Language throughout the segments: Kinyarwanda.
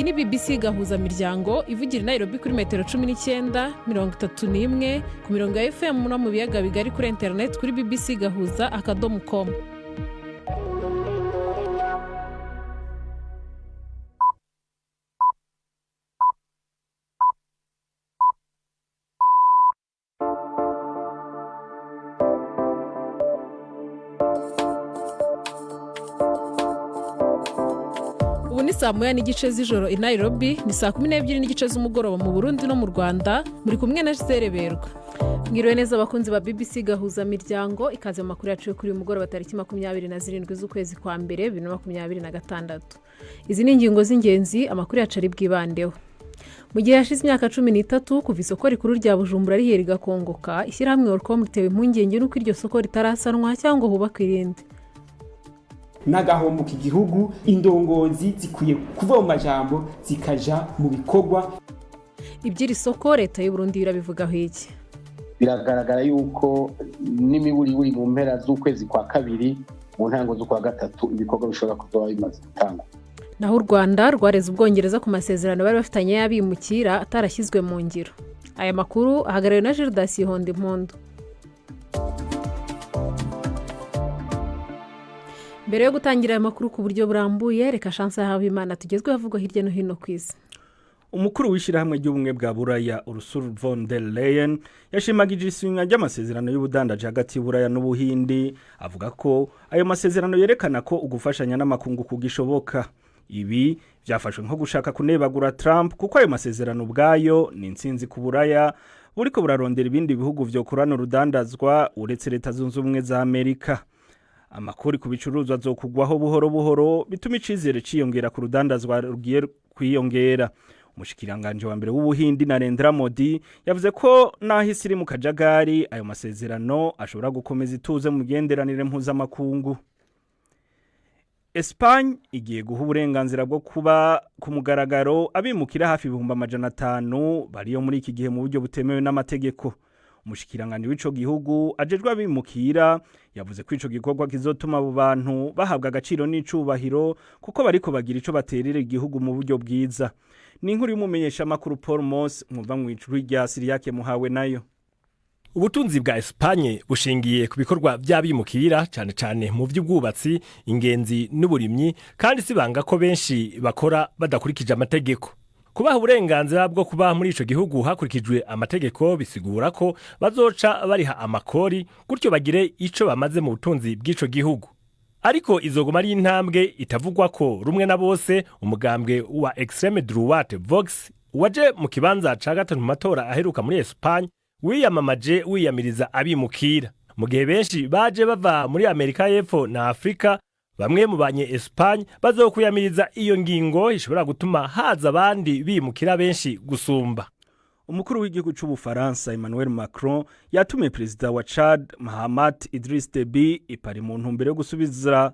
iyi ni BBC gahuza miryango ivugira i Nairobi kuri metero 19 31 ku mirongo ya FM no mu biyaga bigari kuri internet kuri bbcgahuza.com. Ubu ni saa moya n'igice z'ijoro i Nairobi, ni saa 12 n'igice z'umugoroba mu Burundi no mu Rwanda. Muri kumwe na Gisele Berwa. Mwiriwe neza abakunzi ba BBC gahuza miryango, ikaze mu makuru yacu kuri uyu mugoroba tariki 27 z'ukwezi kwa mbere 2026. Izi ni ingingo z'ingenzi amakuru yacu ari bwibandeho. Mu gihe yashize imyaka 13 kuva isoko rikuru rya Bujumbura rihera rigakongoka, ishyirahamwe Orcom ritewe impungenge n'uko iryo soko ritarasanwa cyangwa hubakwa irindi. N'agahombo k'igihugu, indongozi zikwiye kuva mu majambo zikaja mu bikorwa. Iby'iri soko leta y'u Burundi irabivugaho iki? Biragaragara yuko n'imiburi mu mpera z'ukwezi kwa kabiri mu ntango z'ukwa gatatu ibikorwa bishobora kuzoba bimaze gutangwa. Naho u Rwanda rwareze Ubwongereza ku masezerano bari bafitanye y'abimukira atarashyizwe mu ngiro. Aya makuru ahagarariwe na Gildas Hondimpondo. Mbere yo gutangira aya makuru ku buryo burambuye, reka Chance Habimana tugezweho avugwa hirya no hino ku isi. Umukuru w'ishyirahamwe ry'ubumwe bwa Buraya Ursula von der Leyen yashimagije isinywa ry'amasezerano y'ubudandaji hagati y'Uburaya n'Ubuhindi, avuga ko ayo masezerano yerekana ko ugufashanya n'amakungu kugishoboka. Ibi byafashwe nko gushaka kunebagura Trump kuko ayo masezerano ubwayo ni intsinzi ku Buraya buriko burarondera ibindi bihugu vyo kurana urudandazwa uretse Leta Zunze Ubumwe za Amerika. Amakuru ku bicuruzwa azokugwaho buhoro buhoro bituma icizere ciyongera ku rudandazwa rugiye kwiyongera. Umushikiranganje wa mbere w'Ubuhindi Narendra Modi yavuze ko nahise iri mu kajagari ayo masezerano ashobora gukomeza ituze mu genderanire mpuzamakungu. Espagne igiye guha uburenganzira bwo kuba ku mugaragaro abimukira hafi 500 bariyo muri iki gihe mu buryo butemewe n'amategeko. Umushikiranganje w'ico gihugu ajejwe abimukira yavuze ko ico gikorwa kizotuma abo bantu bahabwa agaciro n'icubahiro kuko bariko bagira ico baterera igihugu mu buryo bwiza. Ni inkuru y'umumenyesha makuru Paul Moss mwumva mu icuri rya Siriyake muhawe nayo. Ubutunzi bwa Espagne bushingiye ku bikorwa by'abimukira cyane cyane mu by'ubwubatsi, ingenzi n'uburimyi, kandi sibanga ko benshi bakora badakurikije amategeko. Kubaha uburenganzira bwo kuba muri ico gihugu hakurikijwe amategeko bisigura ko bazoca bariha amakori gutyo bagire ico bamaze mu butunzi bw'ico gihugu. Ariko izoguma ari intambwe itavugwa ko rumwe na bose. Umugambwe wa Extreme Droite Vox waje mu kibanza ca gatatu mu matora aheruka muri Espagne wiyamamaje wiyamiriza abimukira. Mu gihe benshi baje bava muri Amerika y'Epfo na Afrika, bamwe mu banye Espagne bazokuyamiriza iyo ngingo ishobora gutuma haza abandi bimukira benshi gusumba. Umukuru w'igihugu c'Ubufaransa Emmanuel Macron yatumye perezida wa Chad Mahamat Idriss Deby ipari mu ntumbero yo gusubiza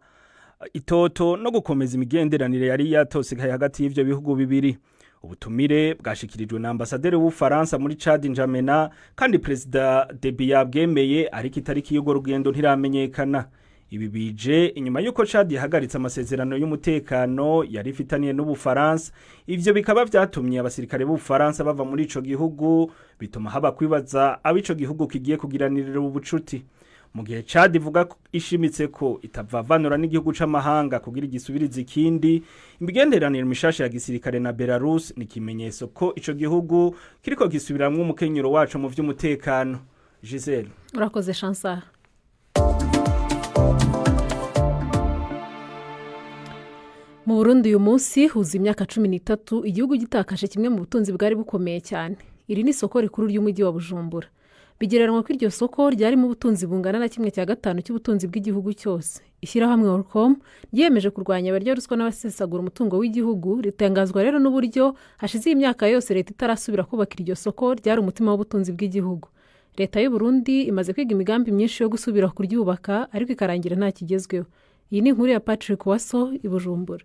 itoto no gukomeza imigenderanire yari yatosekaye hagati y'ivyo bihugu bibiri. Ubutumire bwashikirijwe na ambasaderi w'Ubufaransa muri Chad N'Djamena, kandi perezida Deby yabwemeye ariko itariki y'ugo rugendo ntiramenyekana. Ibi bije inyuma yuko Chad yahagaritse amasezerano y'umutekano yari ifitaniye n'Ubufaransa. Ivyo bikaba vyatumye abasirikare b'Ubufaransa bava muri ico gihugu, bituma haba kwibaza abico gihugu kigiye kugiranirira ubucuti. Mu gihe Chad ivuga ishimitse ko itavavanura n'igihugu c'amahanga kugira igisubiriza ikindi, imigenderanire mishasha ya gisirikare na Belarus ni kimenyetso ko ico gihugu kiriko gisubiramwe umukenyero wacu mu vy'umutekano. Gisele, urakoze Chansar. Mu Burundi uyu munsi huza imyaka 13 igihugu gitakaje kimwe mu butunzi bwari bukomeye cyane. Iri ni isoko rikuru ry'umujyi wa Bujumbura. Bigereranwa ko iryo soko ryari mu butunzi bungana na 1/5 cy'ubutunzi bw'igihugu cyose. Ishyirahamwe Orcom ryiyemeje kurwanya abarya ruswa n'abasesagura umutungo w'igihugu, ritangazwa rero n'uburyo hashize imyaka yose leta itarasubira kubaka iryo soko ryari umutima w'ubutunzi bw'igihugu. Leta y'u Burundi imaze kwiga imigambi myinshi yo gusubira kuryubaka ariko ikarangira nta kigezweho. Iyi ni inkuru ya Patrick Waso i Bujumbura.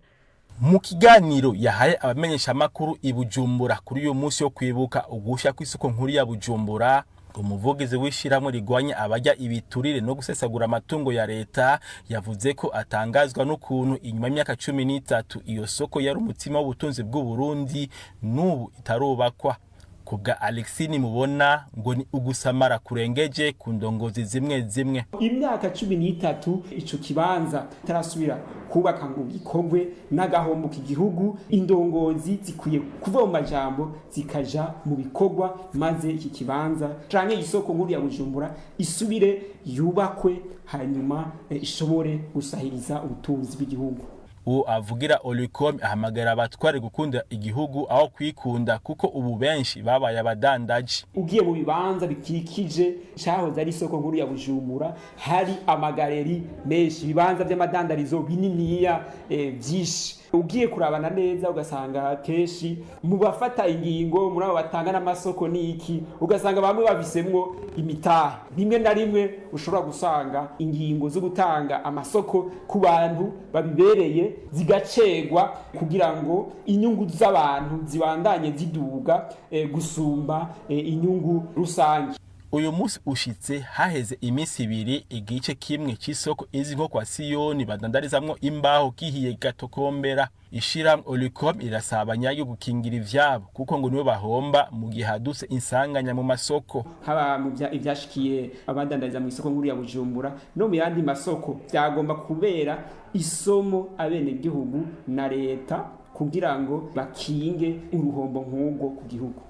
Mu kiganiro yahaye abamenyesha makuru i Bujumbura kuri uyu munsi yo kwibuka ugusha kw'isoko nkuru ya Bujumbura, umuvugizi w'ishyirahamwe rigwanya abajya ibiturire no gusesagura amatungo ya leta yavuze ko atangazwa n'ukuntu inyuma y'imyaka 13 iyo soko yari umutima w'ubutunzi bw'u Burundi n'ubu itarubakwa. Kubwa Alexini mubona ngo ni ugusamara kurengeje ku ndongozi zimwe. Imyaka 13 ico kibanza tarasubira kubaka ngo gikorwe n'agahombo k'igihugu, indongozi zikwiye kuva mu majambo zikaja mu bikorwa, maze iki kibanza canke isoko nkuru ya Bujumbura isubire yubakwe hanyuma ishobore gusahiriza ubutunzi bw'igihugu. Uwo avugira Olicom ahamagara abatware gukunda igihugu aho kwikunda kuko ubu benshi babaye abadandaji. Ugiye mu bibanza bikikije cyahoze ari isoko nkuru ya Bujumbura hari amagaleri menshi, ibibanza by'amadandarizo bininiya byinshi. Ugiye kurabana neza ugasanga keshi mu bafata ingingo muri abo batanga n'amasoko niki, ugasanga bamwe bavisemwo imitahe. Rimwe na rimwe ushobora gusanga ingingo zo gutanga amasoko ku bantu babibereye zigacegwa kugira ngo inyungu z'abantu zibandanye ziduga gusumba inyungu rusange. Uyu munsi ushitse haheze iminsi 2 igice kimwe cy'isoko izi nko kwa Siyoni badandarizamwo imbaho kihiye gatokombera. Ishiram Olicom irasabanya yo gukingira ivyabo kuko ngo niwe bahomba mu gihe hadutse insanganya mu masoko. Haba mu ivyashikiye abandandariza mu isoko nkuru ya Bujumbura no mu yandi masoko byagomba kubera isomo abene gihugu na leta kugira ngo bakinge uruhombo nk'ubwo ku gihugu.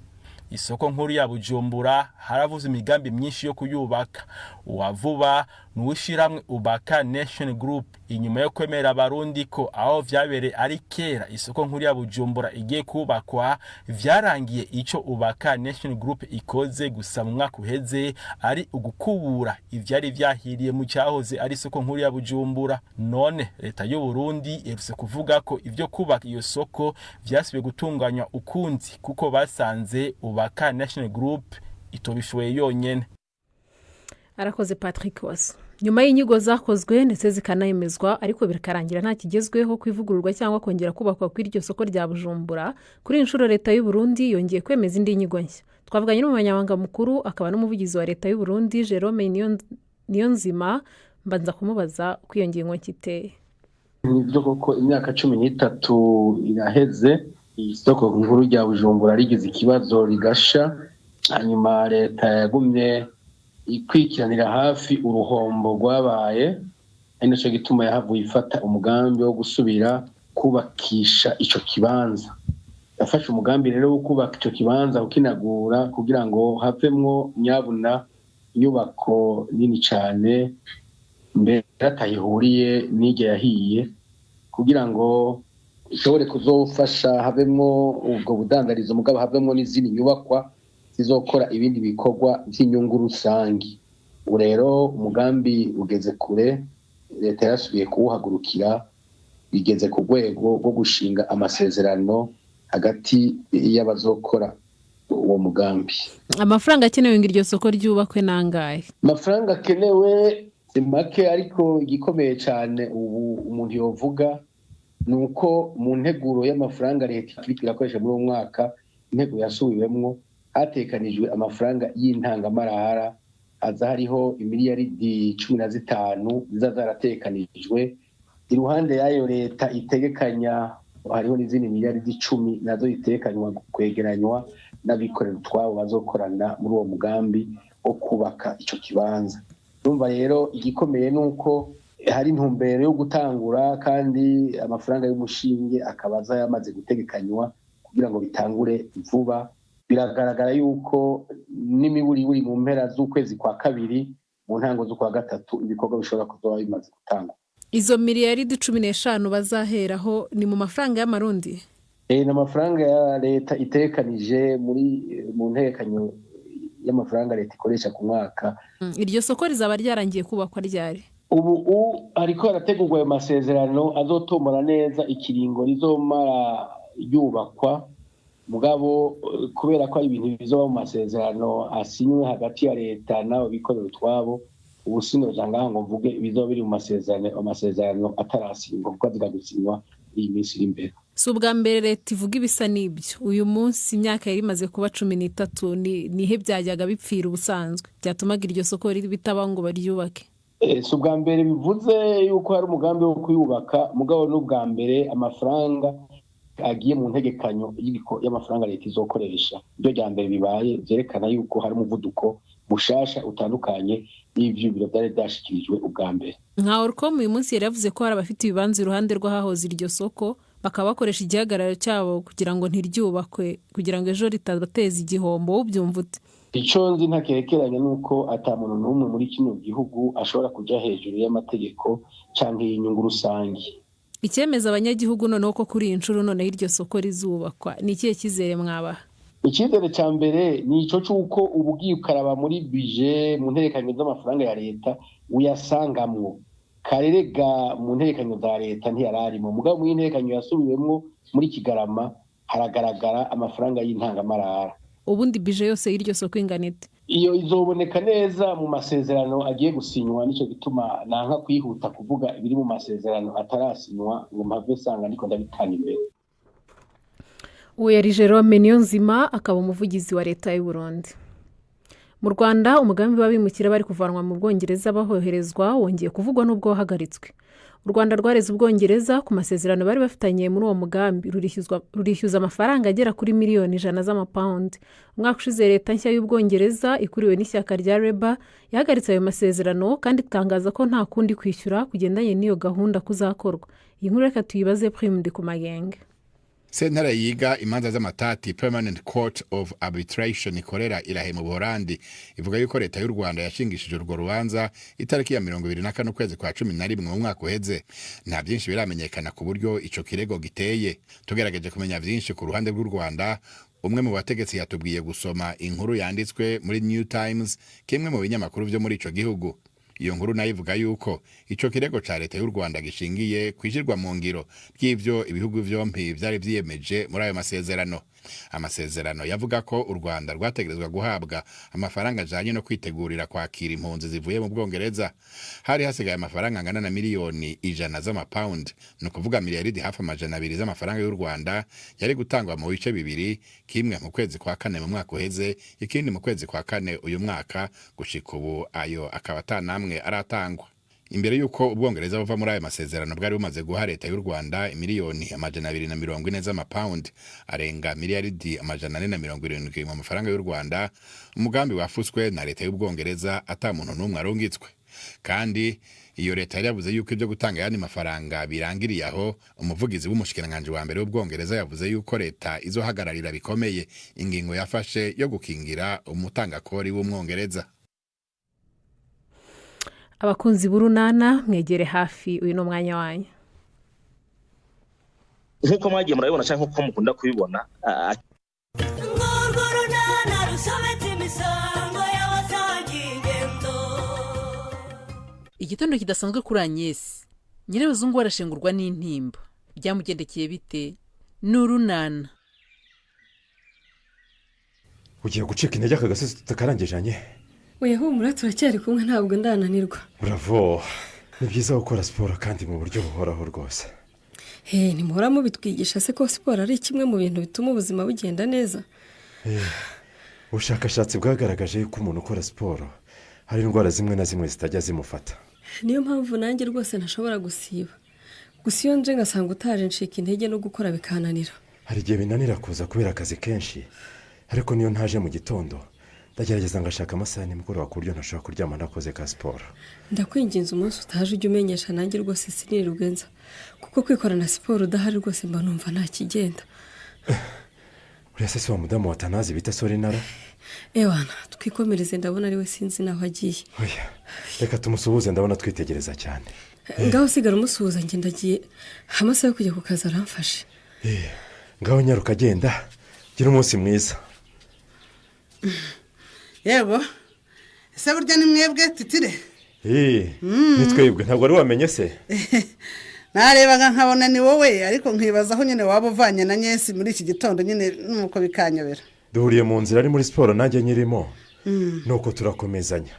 Isoko nkuru ya Bujumbura haravuze imigambi myinshi yo kuyubaka. Uwavuba nuwishiramwe Ubaka Nation Group inyuma yo kwemera abarundi ko aho vyabere ari kera isoko nkuru ya Bujumbura igiye kubakwa, vyarangiye ico Ubaka Nation Group ikoze gusa mu mwaka uheze ari ugukubura ivyari vyahiriye mu cyahoze ari isoko nkuru ya Bujumbura. None leta y'u Burundi yerutse kuvuga ko ivyo kubaka iyo soko vyasubiye gutunganywa ukundi kuko basanze Ubaka National Group itobishoye yonyene. Arakoze Patrick Waso. Nyuma y'inyigo zakozwe ndetse zikanayemezwa ariko bikarangira nta kigezweho kwivugururwa cyangwa kongera kubakwa kw'iryo soko rya Bujumbura, kuri inshuro leta y'u Burundi yongeye kwemeza indi nyigo nshya. Twavuganye n'umunyamabanga mukuru akaba n'umuvugizi wa leta y'u Burundi Jerome Niyonzima, mbanza kumubaza kwiyongeye ngo kiteye. Nibyo koko imyaka 13 iraheze isoko nkuru rya Bujumbura rigize ikibazo rigasha, hanyuma leta yagumye ikwikiranira hafi uruhombo rwabaye, ari naco gituma yahavuye ifata umugambi wo gusubira kubakisha ico kibanza. Yafashe umugambi rero wo kubaka ico kibanza ukinagura kugira ngo havemwo nyabuna inyubako nini cyane mbere atayihuriye n'ijya yahiye, kugira ngo ishobore kuzofasha havemwo ubwo budandarizo mugabo havemwo n'izindi nyubakwa zizokora ibindi bikorwa by'inyungu rusangi. Urero umugambi ugeze kure, leta yasubiye kuwuhagurukira, bigeze ku rwego rwo gushinga amasezerano hagati y'abazokora uwo mugambi. Amafaranga akenewe ngo iryo soko ryubakwe nangahe? Amafaranga akenewe si make, ariko igikomeye cyane ubu umuntu yovuga nuko mu nteguro y'amafaranga leta irakoresha muri uwo mwaka, intego yasubiwemwo hatekanijwe amafaranga y'intangamarara aza hariho imiliyaridi 15 ziza zaratekanijwe. Iruhande yayo leta itegekanya hariho n'izindi miliyaridi 10 nazo itekanywa kwegeranywa n'abikorera utwabo bazokorana muri uwo mugambi wo kubaka ico kibanza. Urumva rero igikomeye nuko hari intumbero yo gutangura kandi amafaranga y'umushinge akabaza yamaze gutegekanywa kugira ngo bitangure vuba. Biragaragara yuko n'imiburi mu mpera z'ukwezi kwa kabiri mu ntango z'ukwa gatatu ibikorwa bishobora kuzoba bimaze gutangwa. Izo miliyaridi 15 bazaheraho ni mu mafaranga y'amarundi? N'amafaranga ya leta itekanije mu ntekanyo y'amafaranga leta ikoresha ku mwaka. Iryo soko rizaba ryarangiye kubakwa ryari? Ubu ariko harategurwa ayo masezerano azotomora neza ikiringo rizomara yubakwa, mugabo kubera ko ari ibintu bizoba mu masezerano asinywe hagati ya leta n'abo bikorera utwabo, ubu sinoja ngaha ngo mvuge bizoba biri mu masezerano atarasinywa kuko aziga gusinywa iyi minsi iri imbere. si ubwa mbere leta ivuga ibisa n'ibyo. Uyu munsi imyaka yari imaze kuba 13 nihe byajyaga bipfira ubusanzwe byatumaga iryo soko bitaba ngo baryubake. Si ubwa mbere bivuze yuko hari umugambi wo kuyubaka, mugabo n'ubwa mbere amafaranga agiye mu ntegekanyo y'amafaranga leta izokoresha. Ibyo rya mbere bibaye byerekana yuko hari umuvuduko mushasha utandukanye n'ivyo biro byari byashikirijwe ubwa mbere. Nka Orcom uyu munsi yari yavuze ko hari abafite ibibanza iruhande rw'ahahoze iryo soko bakaba bakoresha igihagararo cyabo kugira ngo ntiryubakwe kugira ngo ejo ritabateza igihombo. Ubyumva ute? Icyo nzi ntakerekeranye nuko ata muntu n'umwe muri kino gihugu ashobora kujya hejuru y'amategeko canke y'inyungu rusange. Icyemeza abanyagihugu noneho ko kuri iyi nshuro noneho iryo soko rizubakwa ni ikihe cyizere mwabaha? Icyizere cya mbere ni ico cy'uko ubugiye ukaraba muri bije mu nterekanyo z'amafaranga ya leta uyasangamwo. Karerega mu nterekanyo za leta ntiyararimo, mugabo mu nterekanyo yasubiwemwo muri Kigarama haragaragara amafaranga y'intangamarara. Ubundi bije yose y'iryo soko ingana ite? Iyo izoboneka neza mu masezerano agiye gusinywa, nico gituma nanka kwihuta kuvuga ibiri mu masezerano atarasinywa ngo mpave sanga niko ndabitana imbere. Uwo yari Jerome Niyonzima akaba umuvugizi wa leta y'u Burundi. Mu Rwanda umugambi w'abimukira bari kuvanwa mu Bwongereza bahoherezwa wongeye kuvugwa n'ubwo wahagaritswe. U Rwanda rwareze Ubwongereza ku masezerano bari bafitanye muri uwo mugambi rurishyuza amafaranga agera kuri miliyoni 100 z'amapaundi. Umwaka ushize leta nshya y'Ubwongereza ikuriwe n'ishyaka rya Labour yahagaritse ayo masezerano kandi itangaza ko nta kundi kwishyura kugendanye n'iyo gahunda kuzakorwa. Iyi nkuru reka tuyibaze Prime Ndikumagenge. Sentare yiga imanza z'amatati Permanent Court of Arbitration ikorera Irahe mu Buholandi ivuga yuko leta y'u Rwanda yashingishije urwo rubanza itariki ya 24 kwezi kwa 11 mu mwaka uheze. Nta byinshi biramenyekana ku buryo ico kirego giteye. Tugerageje kumenya byinshi ku ruhande rw'u Rwanda. Umwe mu bategetsi yatubwiye gusoma inkuru yanditswe muri New Times, kimwe mu binyamakuru byo muri ico gihugu. Iyo nkuru nayo ivuga yuko ico kirego ca leta y'u Rwanda gishingiye kwishirwa mu ngiro by'ivyo ibihugu vyompi byari vyiyemeje muri ayo masezerano. Amasezerano yavuga ko u Rwanda rwategerezwa guhabwa amafaranga ajanye no kwitegurira kwakira impunzi zivuye mu Bwongereza. Hari hasigaye amafaranga angana na miliyoni 100 z'amapaundi, no kuvuga miliyaridi hafi 200 z'amafaranga y'u Rwanda yari gutangwa mu bice bibiri, kimwe mu kwezi kwa 4 mu mwaka uheze, ikindi mu kwezi kwa 4 uyu mwaka. Gushika ubu ayo akaba atanamwe aratangwa. Imbere yuko Ubwongereza buva muri ayo masezerano bwari bumaze guha leta y'u Rwanda miliyoni 240 z'amapaundi, arenga miliyaridi 470 mu mafaranga y'u Rwanda. Umugambi wafuswe na leta y'Ubwongereza ata muntu n'umwe arungitswe. Kandi iyo leta yavuze yuko ibyo gutanga yandi mafaranga birangiriye aho. Umuvugizi w'umushikiranganje wa mbere w'Ubwongereza yavuze yuko leta izohagararira bikomeye ingingo yafashe yo gukingira umutangakori w'Umwongereza. Abakunzi b'urunana mwegere hafi uyu no mwanya wanyu. Nkuko mwagiye murabibona cyangwa nkuko mukunda kubibona igitondo kidasanzwe kuri Agnes. Nyirabazungu warashengurwa n'intimba. Byamugendekeye bite? N'urunana. Ugiye gucika intege akagasozi tutakarangijanye? Oya humura turacyari kumwe ntabwo ndananirwa. Bravo. Ni byiza gukora siporo kandi mu buryo buhoraho rwose. Ntimuhora mubitwigisha se ko siporo ari kimwe mu bintu bituma ubuzima bugenda neza? Ubushakashatsi bwagaragaje yuko umuntu ukora siporo hari indwara zimwe na zimwe zitajya zimufata. Niyo mpamvu nanjye rwose ntashobora gusiba. Gusa iyo nje ngasanga utaje nshika intege no gukora bikananira. Hari igihe binanira kuza kubera akazi kenshi, ariko niyo ntaje mu gitondo ndagerageza ngashaka amasaha nimugoroba ku buryo ntashobora kuryama nakoze ka siporo. Ndakwinginze umunsi utaje ujye umenyesha nanjye rwose sinirugenza, kuko kwikorana siporo udahari rwose mba numva nta kigenda. Uriya se wa mudamu wa Tanazi bita Sorinara? Ewana twikomereze ndabona ari we sinzi naho agiye. Oya reka tumusuhuze ndabona twitegereza cyane. Ngaho sigara umusuhuza njye ndagiye amasaha yo kujya ku kazi aramfashe. Ngaho nyaruka agenda gira umunsi mwiza. Yego ese burya ni mwebwe titire? Nitwebwe ntabwo ari wamenye se? Narebaga nkabona ni wowe ariko nkibaza aho nyine waba uvanye na Nyesi muri iki gitondo nyine nuko bikanyobera. Duhuriye mu nzira ari muri siporo nanjye nyirimo. Nuko turakomezanya.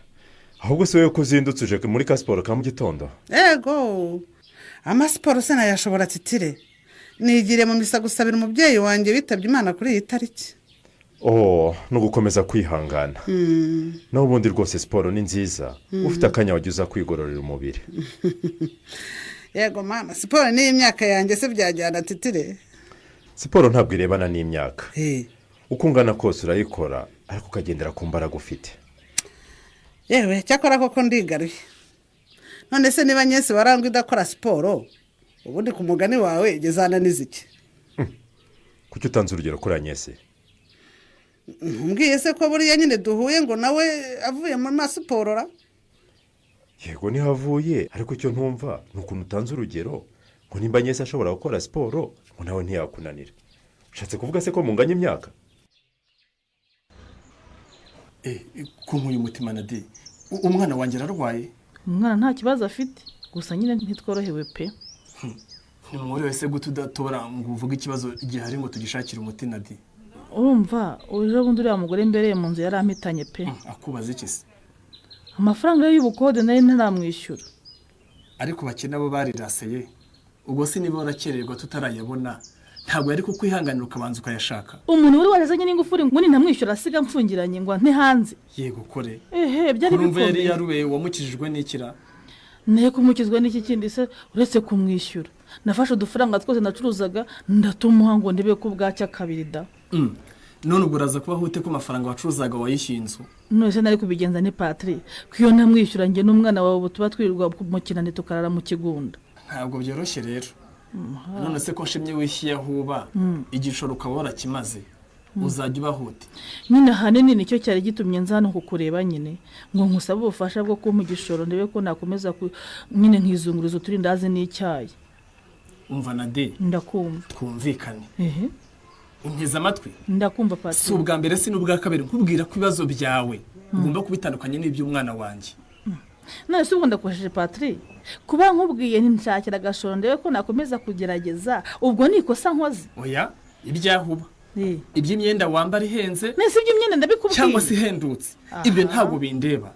Ahubwo se wewe kuzindutse uje muri ka siporo ka mu gitondo? Yego ama siporo se nayashobora titire. nigire mu misa gusabira umubyeyi wanjye witabye Imana kuri iyi tariki. no gukomeza kwihangana naho ubundi rwose siporo ni nziza ufite akanya wajya uza kwigororera umubiri. Yego mama, siporo ni imyaka yanjye se byajyana titire? Siporo ntabwo irebana n'imyaka, uko ungana kose urayikora ariko ukagendera ku mbaraga ufite. Yewe cyakora koko ndigaruye. None se niba nyese warangwa idakora siporo ubundi ku mugani wawe gezana n'iziki? Kuki utanze urugero kuri Anyese? Mbwiye se ko buriya nyine duhuye ngo nawe avuye mu masiporo ra? Yego ni havuye ariko icyo ntumva nukuntu utanze urugero ngo nimba Anyese ashobora gukora siporo ngo nawe ntiyakunanira. Ushatse kuvuga se ko munganya imyaka? Kunkuye umutima Nadi, umwana wanjye ararwaye? Umwana nta kibazo afite, gusa nyine ntitworohewe pe. Nimuri wese gutudatora ngo uvuge ikibazo gihari ngo tugishakire umuti Nadi. Urumva uje bundi uriya mugore imbere mu nzu yarampitanye pe. Akubaza iki se? Amafaranga y'ubukode nari ntaramwishyura. Ariko bakena bo bariraseye. Ubwo se niba warakererwa tutarayabona ntabwo yari kukwihanganira ukabanza ukayashaka. Umuntu wari warezanye n'ingufuri ngo ntamwishyura asiga mfungiranye ngo nte hanze. Yego kore. Byari bikomeye. Yari yarube wamukijijwe n'ikira. Ne kumukizwa n'iki kindi se uretse kumwishyura. Nafashe udufaranga twose nacuruzaga ndatumuha ngo ndebe ko bwacya kabiri da. None ubwo uraza kuba hute ko amafaranga wacuruzaga wayishyinzu? None se nari kubigenza ni Patrick kwiyo ntamwishyura nge n'umwana wawe tuba twirirwa mu kinani tukarara mu kigunda. Ntabwo byoroshye rero. None se ko nshimye wishyuye ahuba igishoro ukaba warakimaze uzajya ubahute? Nyine hanini nicyo cyari gitumye nzana kukureba nyine ngo nkusaba ubufasha bwo kumpa igishoro ndebe ko nakomeza nyine nkizunguriza turi ndazi n'icyayi. Umva Nade, ndakumva. Twumvikane. Unteze amatwi? Ndakumva Patrick. Si ubwa mbere si n'ubwa kabiri nkubwira ko ibibazo byawe ugomba kubitandukanye n'iby'umwana wanjye. None se ubu ndakoresheje Patrick kuba nkubwiye nshakira agashoro ndebe ko nakomeza kugerageza ubwo ni ikosa nkoze. Oya ibyahuba iby'imyenda wambara ihenze nese iby'imyenda ndabikubwiye cyangwa se ihendutse ibyo ntabwo bindeba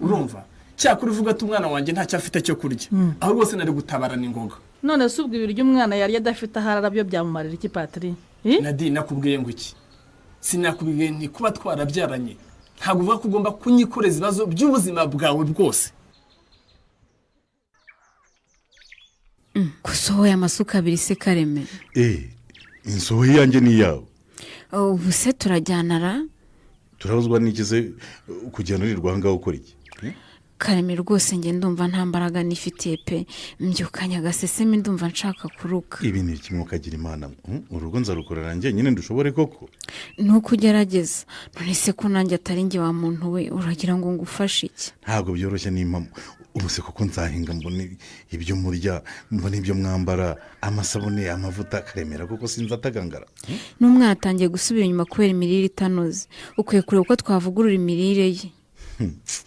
urumva cyakuri uvuga ati umwana wanjye ntacyo afite cyo kurya aho rwose nari gutabarana ingoga. None se ubwo ibiryo umwana yari adafite aharara byo byamumarira iki Patrick? Nadi nakubwiye ngo iki? Sinakubwiye nti kuba twarabyaranye ntabwo uvuga ko ugomba kunyikoreza ibibazo by'ubuzima bwawe bwose. Gusohoye amasuka abiri se Kareme? Insohoye yanjye ni yawe. Ubu se turajyanara? Turabuzwa n'ikize kujyana urirwa ngaho ukora iki? Kareme rwose nge ndumva nta mbaraga nifitiye pe mbyukanya agaseseme ndumva nshaka kuruka. Ibi ni kimwe ukagira Imana urugo nzarukorera njye nyine ndushobore koko? Nuko ugerageza. None se ko nanjye atari njye wa muntu we uragira ngo ngufashe iki? Ntabwo byoroshye n'impamo. Ubu se koko nzahinga mbone ibyo murya mbone ibyo mwambara amasabune amavuta Karemera koko sinza atagangara. N'umwana atangiye gusubira inyuma kubera imirire itanoze. Ukwiye kureba uko twavugurura imirire ye.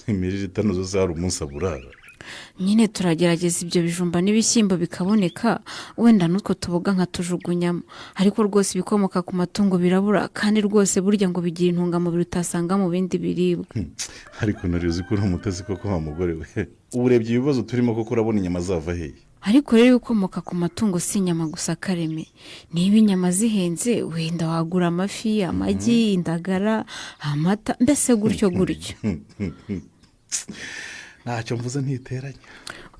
Imirire itanoze se hari umunsi aburara. Nyine turagerageza ibyo bijumba n'ibishyimbo bikaboneka wenda n'utwo tuboga nka tujugunyamo ariko rwose ibikomoka ku matungo birabura kandi rwose burya ngo bigira intungamubiri utasanga mu bindi biribwa. Ariko narizi ko umutezi koko wa mugore we uburebye ibibazo turimo koko urabona inyama zava hehe? Ariko rero ibikomoka ku matungo si inyama gusa Kareme, niba inyama zihenze wenda wagura amafi amagi indagara amata mbese gutyo gutyo. Ntacyo mvuze ntiteranya.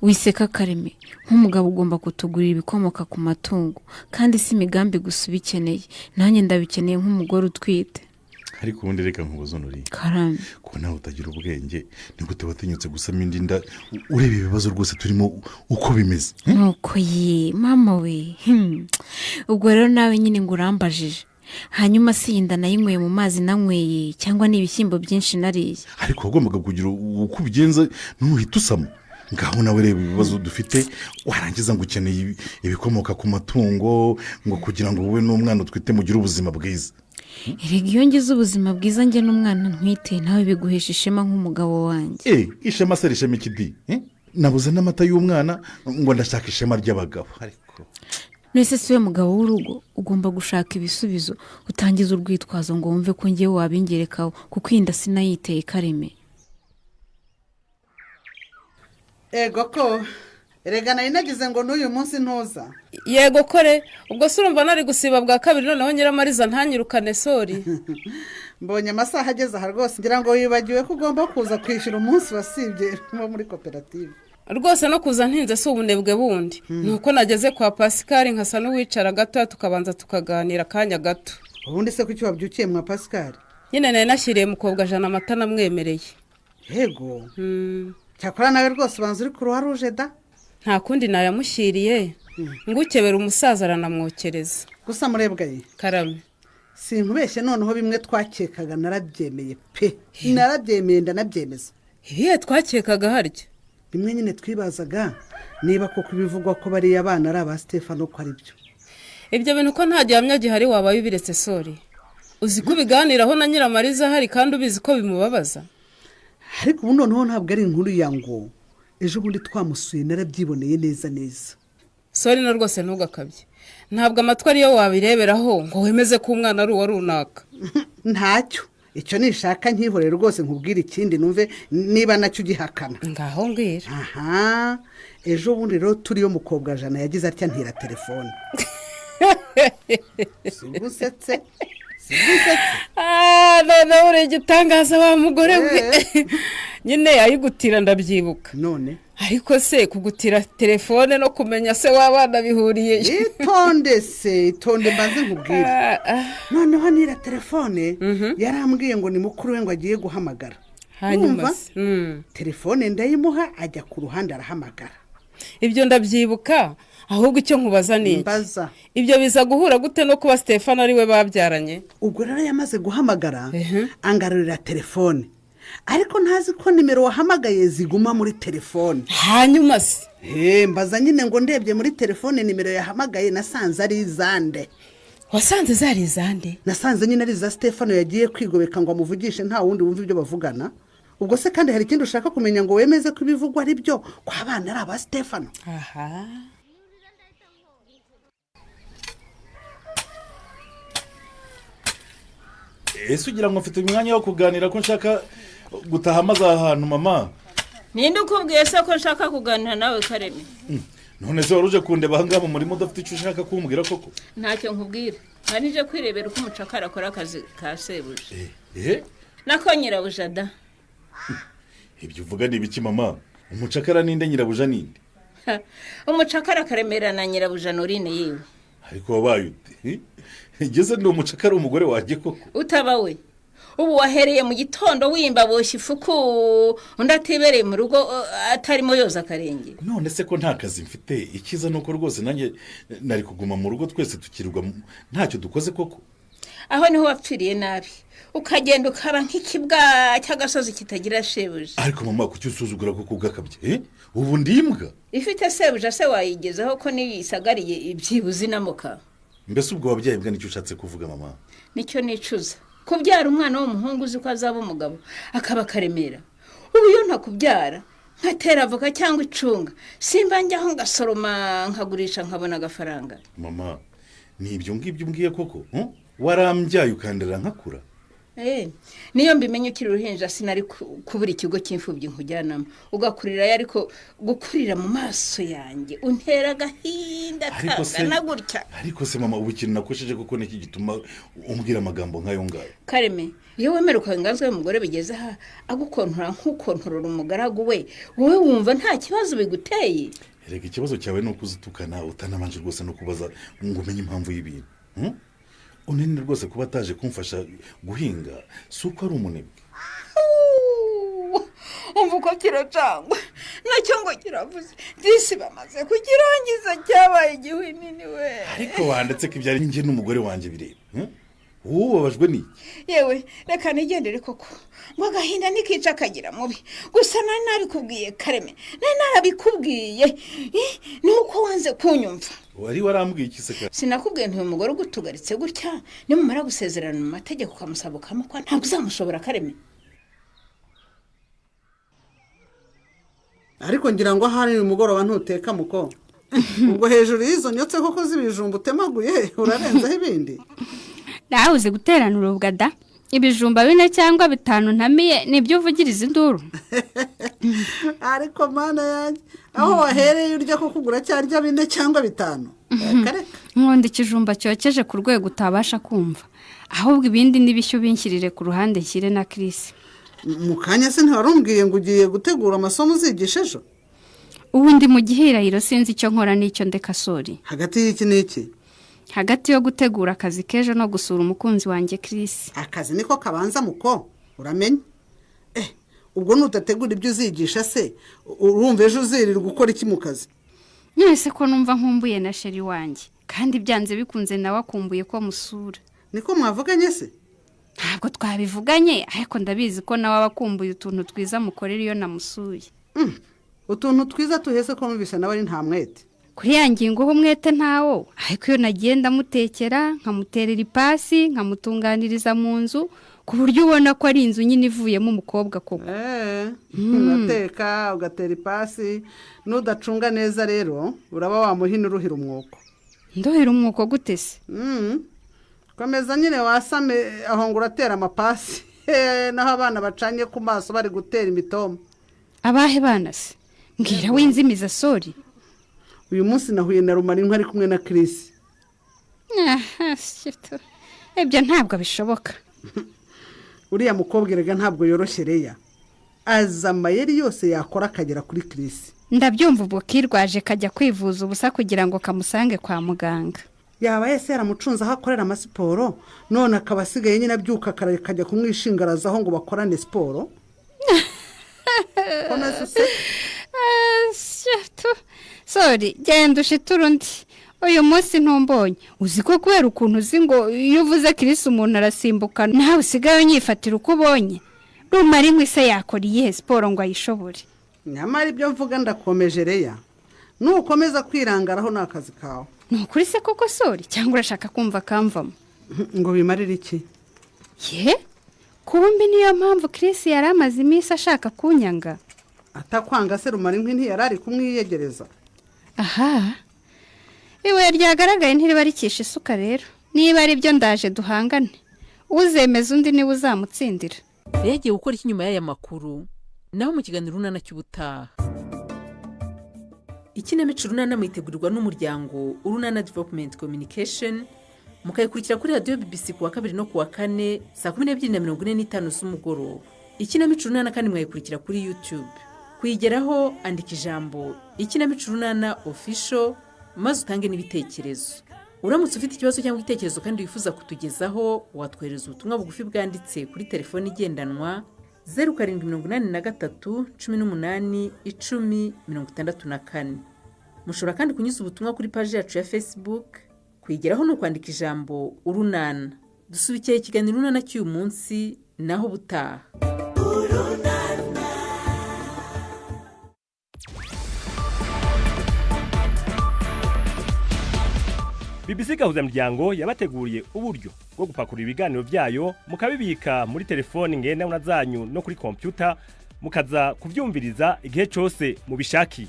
Wiseka Kareme, nk'umugabo ugomba kutugurira ibikomoka ku matungo kandi si imigambi gusa ubikeneye nanjye ndabikeneye nk'umugore utwite. Ariko ubundi reka nkubuzo nuri Karame ko nawe utagira ubwenge ni gute watinyutse gusama indi nda ureba ibibazo rwose turimo uko bimeze? Nuko mama we ubwo rero nawe nyine ngo urambajije hanyuma si inda nayinyweye mu mazi nanyweye cyangwa n'ibishyimbo byinshi nariye? Ariko wagombaga kugira uko ubigenza ntuhite usama. Ngaho nawe reba ibibazo dufite warangiza ngo ukeneye ibikomoka ku matungo ngo kugira ngo wowe n'umwana utwite mugire ubuzima bwiza. Erega iyo ngize ubuzima bwiza njye n'umwana ntwite nawe biguhesha ishema nk'umugabo wanjye. Ishema se rishema ikidi? Nabuze n'amata y'umwana ngo ndashaka ishema ry'abagabo. Ariko nese siwe mugabo w'urugo ugomba gushaka ibisubizo utangiza urwitwazo ngo wumve ko ngiye wabingerekaho kuko inda sinayiteye Kareme. Ego ko erega nari nagize ngo n'uyu munsi ntuza. Yego kore, ubwo se urumva nari gusiba bwa kabiri noneho Nyiramariza ntanyirukane sori. Mbonye amasaha ageze aha rwose ngira ngo wibagiwe ko ugomba kuza kwishyura umunsi wasibye nko muri koperative. Rwose no kuza ntinze si ubunebwe bundi. Nuko nageze kwa Pascal nkasa n'uwicara gato tukabanza tukaganira akanya gato. Ubundi se kuki wabyukiye mwa Pascal? Nyine nari nashyiriye mukobwa jana amata namwemereye. Yego. Cyakora nawe rwose banza uri ku ruharuje da? Nta kundi nayamushyiriye. Ngukebera umusaza aranamwokereza. Gusa murebwa ye. Karame. Sinkubeshye noneho bimwe twakekaga narabyemeye pe. Narabyemeye ndanabyemeza. Ibihe twakekaga harya. Bimwe nyine twibazaga niba koko ibivugwa ko bari abana ari aba Stefano ko ari byo. Ibyo bintu ko nta gihamya gihari wabaye ubiretse sori. Uzi ko biganiraho na Nyiramariza hari kandi ubizi ko bimubabaza. Ariko ubu noneho ntabwo ari inkuru ya ngo ejo bundi twamusuye narabyiboneye neza neza. Sori na rwose ntugakabye. Ntabwo amatwi ariyo wabireberaho ngo wemeze ko umwana ari uwa runaka. Ntacyo. Icyo nishaka nkihorere rwose nkubwira ikindi numve niba nacyo ugihakana. Ngaho mbwira. Aha. Ejo bundi rero turiyo mukobwa jana yagize atya ntira telefone. Singusetse. None uri gitangaza wa mugore we. Nyine yayigutira ndabyibuka. None ariko se kugutira telefone no kumenya se w'abana bihuriye. Itonde mbanze nkubwire. Noneho nira telefone yarambwiye ngo ni mukuru we ngo agiye guhamagara. Hanyuma telefone ndayimuha ajya ku ruhande arahamagara. Ibyo ndabyibuka. Ahubwo icyo nkubaza ni mbaza ibyo biza guhura gute no kuba Stefano ari we babyaranye? Ubwo rero yamaze guhamagara angarurira telefone ariko ntazi ko nimero wahamagaye ziguma muri telefone. Hanyuma se mbaza nyine ngo ndebye muri telefone nimero yahamagaye nasanze ari izande. Wasanze zari izande? Nasanze nyine ari za Stefano yagiye kwigobeka ngo amuvugishe nta wundi wumva ibyo bavugana. Ubwo se kandi hari ikindi ushaka kumenya ngo wemeze ko ibivugwa ari byo kwa abana ari aba Stefano? Aha. Ese ugira ngo mfite umwanya wo kuganira ko nshaka gutaha amaze ahantu mama? Ninde ukubwiye se ko nshaka kuganira nawe Kareme? None se waruje kundeba hangabo muri modo ufite icyo ushaka kumbwira koko? Ntacyo nkubwira. Nkanije kwirebera uko umucakara akora akazi ka sebuje. nako nyirabuja da. Ibyo uvuga ni ibiki mama? Umucakara ninde nyirabuja ninde? Umucakara Karemera na nyirabuja Norine yewe. Ariko wabaye ute? Igeze ni umucakara umugore waje koko? Utaba we. Ubu wahereye mu gitondo wimba boshye ifuku undatibereye mu rugo atarimo yoza akarenge. None se ko nta kazi mfite ikiza nuko rwose nanjye nari kuguma mu rugo twese tukirwa ntacyo dukoze koko. Aho niho wapfiriye nabi. Ukagenda ukaba nk'ikibwa cy'agasozi kitagira shebuja. Ariko mama kuki usuzugura koko ugakabye? Ubu ndimbwa. Ifite sebuja se wayigezaho ko niyisagariye ibyibuzi namuka. Mbese ubwo wabyaye bwa nicyo ushatse kuvuga mama? Nicyo nicuza. Kubyara umwana w'umuhungu uzi ko azaba umugabo akaba Karemera. Ubu yo ntakubyara nkatera avoka cyangwa icunga simba njyaho ngasoroma nkagurisha nkabona agafaranga. Mama ni ibyo ngibyo umbwiye koko? Warambyaye ukandera nkakura? Niyo mbimenye ukiri uruhinja sinari kubura ikigo cy'imfubyi nkujyanamo ugakurira ariko gukurira mu maso yanjye untera gahinda kangana gutya. Ariko se mama ubu kintu nakosheje kuko niki gituma umbwira amagambo nkayo ngayo? Kareme iyo wemera ukanganzwe umugore bigeze ha agukontora nk'ukontorora umugaragu we wowe wumva nta kibazo biguteye? Erega ikibazo cyawe no kuzitukana utanamanje rwose no kubaza ngo umenye impamvu y'ibintu. Unene rwose kuba ataje kumfasha guhinga suko ari umunebwe. Umva uko kiracangwa nacyo ngo kiravuze disi bamaze kukirangiza cyabaye igihwinini we. Ariko wandetse ko ibyari nge n'umugore wanjye bireba. Wowe wabajwe ni? Yewe reka nigendere koko ngo agahinda nikica akagira mubi gusa nari nabikubwiye Kareme nari narabikubwiye nuko wanze kunyumva. Wari warambwiye iki se? Sinakubwiye ntuye umugore ugutugaritse gutya nimumara gusezerana mu mategeko ukamusaba ukamukwa ntabwo uzamushobora Kareme. Ariko ngira ngo hari umugoroba ntuteka muko ubwo hejuru y'izo nyotse koko zibijumba utemaguye urarenzaho ibindi. Ndahuze guterana urubwa da ibijumba 4 cyangwa 5 ntamiye nibyo uvugiriza induru. ariko mana yanjye aho wahereye urya ko kugura cyarya 4 cyangwa 5 nkunda ikijumba cyokeje ku rwego utabasha kumva ahubwo ibindi n'ibishyo binshyirire ku ruhande nshyire na Chris. mu kanya se ntiwarumbwiye ngo ugiye gutegura amasomo uzigisha ejo? ubu ndi mu gihirahiro sinzi icyo nkora n'icyo ndeka sori. hagati y'iki n'iki? hagati yo gutegura akazi k'ejo no gusura umukunzi wanjye Chris. akazi niko kabanza muko uramenye. ubwo nutategura ibyo uzigisha se urumva ejo uzirirwa gukora iki mu kazi? Nese ko numva nkumbuye na sheri wanjye kandi byanze bikunze nawe akumbuye ko musura. Niko mwavuganye se? Ntabwo twabivuganye ariko ndabizi ko nawe abakumbuye utuntu twiza mukorera iyo namusuye. utuntu twiza tuhese ko numvise nawe ari nta mwete. Kuri ya ngingo ho mwete ntawo ariko iyo nagenda mutekera nkamuterera ipasi nkamutunganiriza mu nzu ku buryo ubona ko ari inzu nyine ivuyemo umukobwa koko. Ugateka ugatera ipasi n'udacunga neza rero uraba wamuhina uruhira umwuko. Ndohira umwuko gute se? Komeza nyine wasame aho ngo uratera amapasi naho abana bacanye ku maso bari gutera imitoma. Abahe bana se? Mbwira winzimiza sori. Uyu munsi nahuye na Rumarinka ari kumwe na Chris. Ebyo ntabwo bishoboka. Uriya mukobwa rega ntabwo yoroshye reya. Azamayeri yose yakora akagera kuri Chris. Ndabyumva ubwo kirwaje kajya kwivuza ubusa kugira ngo kamusange kwa muganga. Yaba yese yaramucunza aho akorera amasiporo none akabasigaye nyine abyuka kajya kumwishingarazaho ngo bakorane siporo. Sorry, genda ushitura undi. Uyu munsi ntumbonye. Uzi ko kubera ukuntu uzi ngo iyo uvuze Chris umuntu arasimbuka nawe usigaye nyifatira uko ubonye. Rumarinka se yakora iyihe siporo ngo ayishobore? Nyamara ibyo mvuga ndakomeje reya. Nukomeza kwirangaraho n'akazi kawe. Nukuri se koko sori cyangwa urashaka kumva kamvamo? Ngo bimarire iki? Kumbi niyo mpamvu Chris yari amaze iminsi ashaka kunyanga. Atakwanga se Rumarinka ntiyarari kumwiyegereza. Aha. Iwe ryagaragaye ntiribarikisha isuka rero. Niba ari byo ndaje duhangane. Uzemeza undi niwe uzamutsindira. Yagiye gukora iki nyuma y'aya makuru? Naho mu kiganiro runana cy'ubutaha. Ikinamico runana mwitegurirwa n'umuryango Urunana Development Communication mukayikurikira kuri radio BBC kuwa 2 no kuwa 4 saa 12:45 z'umugoroba. Ikinamico runana kandi mwayikurikira kuri YouTube. Kuyigeraho andika ijambo Ikinamico runana official maze utange n'ibitekerezo. Uramutse ufite ikibazo cyangwa igitekerezo kandi wifuza kutugezaho watwohereza ubutumwa bugufi bwanditse kuri telefone igendanwa 0783 18 10 64. Mushobora kandi kunyuza ubutumwa kuri page yacu ya Facebook. Kwigeraho no kwandika ijambo Urunana. Dusubikiye ikiganiro runana cy'uyu munsi naho butaha. BBC Gahuzamuryango yabateguriye uburyo bwo gupakura ibiganiro byayo mukabibika muri telefone ngendanwa zanyu no kuri computer mukaza kuvyumviriza igihe cyose mubishakiye.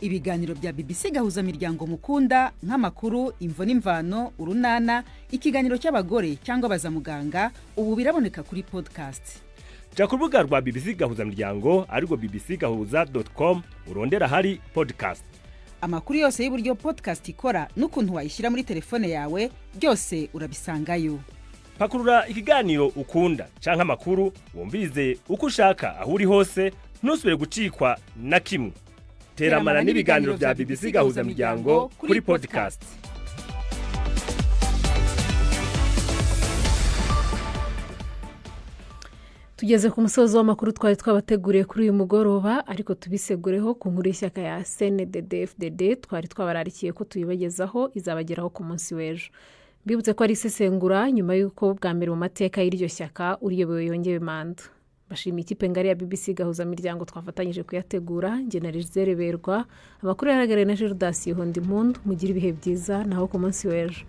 Ibiganiro bya BBC Gahuzamuryango mukunda nk'amakuru, imvo n'imvano, urunana, ikiganiro cy'abagore cyangwa bazamuganga ubu biraboneka kuri podcast. Ja ku rubuga rwa BBC Gahuzamuryango ariko bbcgahuza.com urondera hari podcast. Amakuru yose y'uburyo podcast ikora n'ukuntu wayishyira muri telefone yawe byose urabisangayo. Pakurura ikiganiro ukunda canke amakuru wumvirize uko ushaka aho uri hose ntusubire gucikwa na kimwe. Teramana n'ibiganiro bya BBC Gahuzamuryango kuri podcast. Tugeze ku musozo w'amakuru twari twabateguriye kuri uyu mugoroba ariko tubisegureho ku nkuru y'ishyaka ya CNDD-FDD twari twabararikiye ko tuyibagezaho izabageraho ku munsi w'ejo. Bibutse ko ari isesengura nyuma y'uko bwa mbere mu mateka y'iryo shyaka uriyoboye yongewe manda. Bashimiye ikipe ngari ya BBC Gahuzamuryango twafatanyije kuyategura. Nge na Rizere Berwa, amakuru yaragaragaye na Gerdas Yihondimpundu. Mugira ibihe byiza naho ku munsi w'ejo.